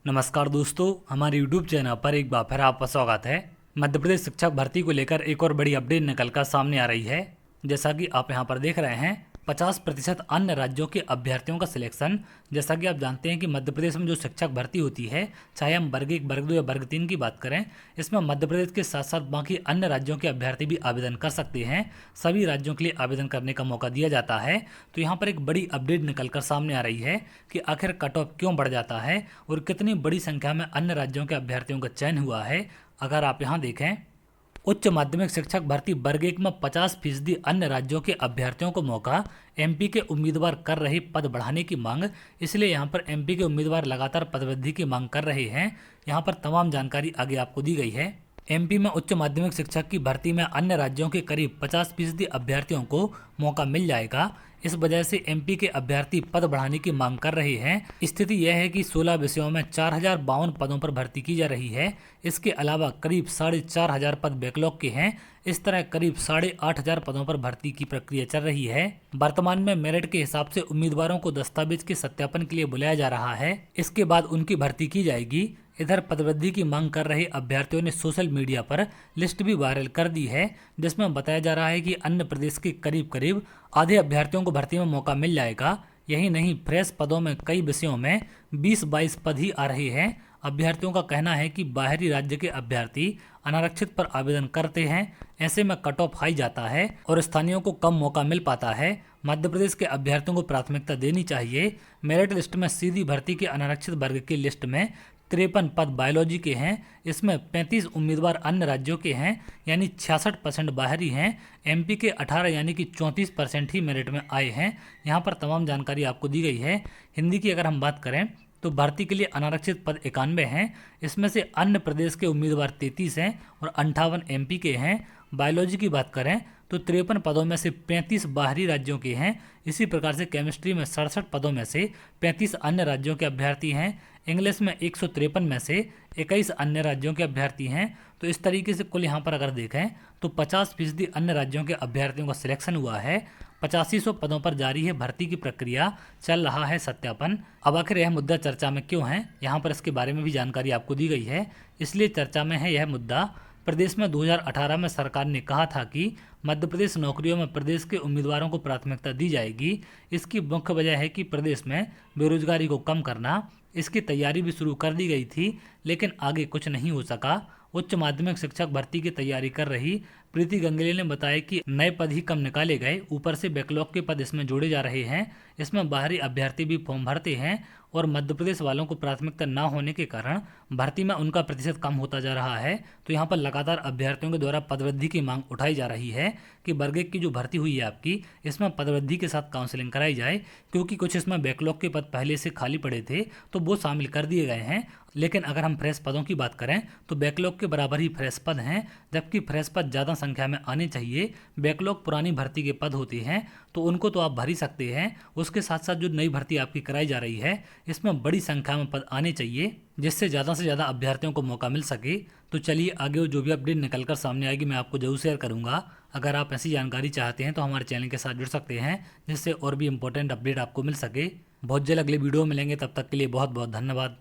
नमस्कार दोस्तों, हमारे YouTube चैनल पर एक बार फिर आपका स्वागत है। मध्य प्रदेश शिक्षक भर्ती को लेकर एक और बड़ी अपडेट निकल कर सामने आ रही है। जैसा कि आप यहां पर देख रहे हैं, 50% अन्य राज्यों के अभ्यर्थियों का सिलेक्शन। जैसा कि आप जानते हैं कि मध्य प्रदेश में जो शिक्षक भर्ती होती है, चाहे हम वर्ग 1, वर्ग 2 या वर्ग 3 की बात करें, इसमें मध्य प्रदेश के साथ साथ बाकी अन्य राज्यों के अभ्यर्थी भी आवेदन कर सकते हैं। सभी राज्यों के लिए आवेदन करने का मौका दिया जाता है। तो यहाँ पर एक बड़ी अपडेट निकल कर सामने आ रही है कि आखिर कट ऑफ क्यों बढ़ जाता है और कितनी बड़ी संख्या में अन्य राज्यों के अभ्यर्थियों का चयन हुआ है। अगर आप यहाँ देखें, उच्च माध्यमिक शिक्षक भर्ती वर्ग 1 में 50% अन्य राज्यों के अभ्यर्थियों को मौका, एमपी के उम्मीदवार कर रहे पद बढ़ाने की मांग। इसलिए यहां पर एमपी के उम्मीदवार लगातार पदवृद्धि की मांग कर रहे हैं। यहां पर तमाम जानकारी आगे आपको दी गई है। एमपी में उच्च माध्यमिक शिक्षक की भर्ती में अन्य राज्यों के करीब 50% अभ्यर्थियों को मौका मिल जाएगा। इस वजह से एमपी के अभ्यर्थी पद बढ़ाने की मांग कर रहे हैं। स्थिति यह है कि 16 विषयों में 4052 पदों पर भर्ती की जा रही है। इसके अलावा करीब 4500 पद बैकलॉग के हैं। इस तरह करीब 8500 पदों पर भर्ती की प्रक्रिया चल रही है। वर्तमान में मेरिट के हिसाब से उम्मीदवारों को दस्तावेज के सत्यापन के लिए बुलाया जा रहा है। इसके बाद उनकी भर्ती की जाएगी। इधर पदवृद्धि की मांग कर रहे अभ्यर्थियों ने सोशल मीडिया पर लिस्ट भी वायरल कर दी है, जिसमें बताया जा रहा है कि अन्य प्रदेश के करीब करीब आधे अभ्यर्थियों को भर्ती में मौका मिल जाएगा। यही नहीं, फ्रेश पदों में कई विषयों में 20-22 पद ही आ रहे हैं। अभ्यर्थियों का कहना है कि बाहरी राज्य के अभ्यर्थी अनारक्षित पर आवेदन करते हैं। ऐसे में कट ऑफ हाई जाता है और स्थानीयों को कम मौका मिल पाता है। मध्य प्रदेश के अभ्यर्थियों को प्राथमिकता देनी चाहिए। मेरिट लिस्ट में सीधी भर्ती के अनारक्षित वर्ग की लिस्ट में 53 पद बायोलॉजी के हैं। इसमें 35 उम्मीदवार अन्य राज्यों के हैं, यानी 66% बाहरी हैं। एमपी के 18 यानी कि 34% ही मेरिट में आए हैं। यहाँ पर तमाम जानकारी आपको दी गई है। हिंदी की अगर हम बात करें तो भर्ती के लिए अनारक्षित पद 91 हैं। इसमें से अन्य प्रदेश के उम्मीदवार 33 हैं और 58 एमपी के हैं। बायोलॉजी की बात करें तो 53 पदों में से 35 बाहरी राज्यों के हैं। इसी प्रकार से केमिस्ट्री में 67 पदों में से 35 अन्य राज्यों के अभ्यर्थी हैं। इंग्लिश में 153 में से 21 अन्य राज्यों के अभ्यर्थी हैं। तो इस तरीके से कुल यहाँ पर अगर देखें तो 50% अन्य राज्यों के अभ्यर्थियों का सिलेक्शन हुआ है। 8500 पदों पर जारी है भर्ती की प्रक्रिया, चल रहा है सत्यापन। अब आखिर यह मुद्दा चर्चा में क्यों है, यहाँ पर इसके बारे में भी जानकारी आपको दी गई है। इसलिए चर्चा में है यह मुद्दा। प्रदेश में 2018 में सरकार ने कहा था कि मध्य प्रदेश नौकरियों में प्रदेश के उम्मीदवारों को प्राथमिकता दी जाएगी। इसकी मुख्य वजह है कि प्रदेश में बेरोजगारी को कम करना। इसकी तैयारी भी शुरू कर दी गई थी, लेकिन आगे कुछ नहीं हो सका। उच्च माध्यमिक शिक्षक भर्ती की तैयारी कर रही प्रीति गंगले ने बताया कि नए पद ही कम निकाले गए, ऊपर से बैकलॉग के पद इसमें जोड़े जा रहे हैं। इसमें बाहरी अभ्यर्थी भी फॉर्म भरते हैं और मध्य प्रदेश वालों को प्राथमिकता न होने के कारण भर्ती में उनका प्रतिशत कम होता जा रहा है। तो यहाँ पर लगातार अभ्यर्थियों के द्वारा पदवृद्धि की मांग उठाई जा रही है कि वर्ग 1 की जो भर्ती हुई है आपकी, इसमें पदवृद्धि के साथ काउंसलिंग कराई जाए, क्योंकि कुछ इसमें बैकलॉग के पद पहले से खाली पड़े थे तो वो शामिल कर दिए गए हैं। लेकिन अगर हम फ्रेश पदों की बात करें तो बैकलॉग के बराबर ही फ्रेश पद हैं, जबकि फ्रेश पद ज़्यादा संख्या में आने चाहिए। बैकलॉग पुरानी भर्ती के पद होते हैं तो उनको तो आप भर ही सकते हैं। उसके साथ साथ जो नई भर्ती आपकी कराई जा रही है, इसमें बड़ी संख्या में पद आने चाहिए, जिससे ज़्यादा से ज़्यादा अभ्यर्थियों को मौका मिल सके। तो चलिए आगे जो भी अपडेट निकल कर सामने आएगी मैं आपको जरूर शेयर करूंगा। अगर आप ऐसी जानकारी चाहते हैं तो हमारे चैनल के साथ जुड़ सकते हैं, जिससे और भी इंपॉर्टेंट अपडेट आपको मिल सके। बहुत जल्द अगले वीडियो में मिलेंगे, तब तक के लिए बहुत बहुत धन्यवाद।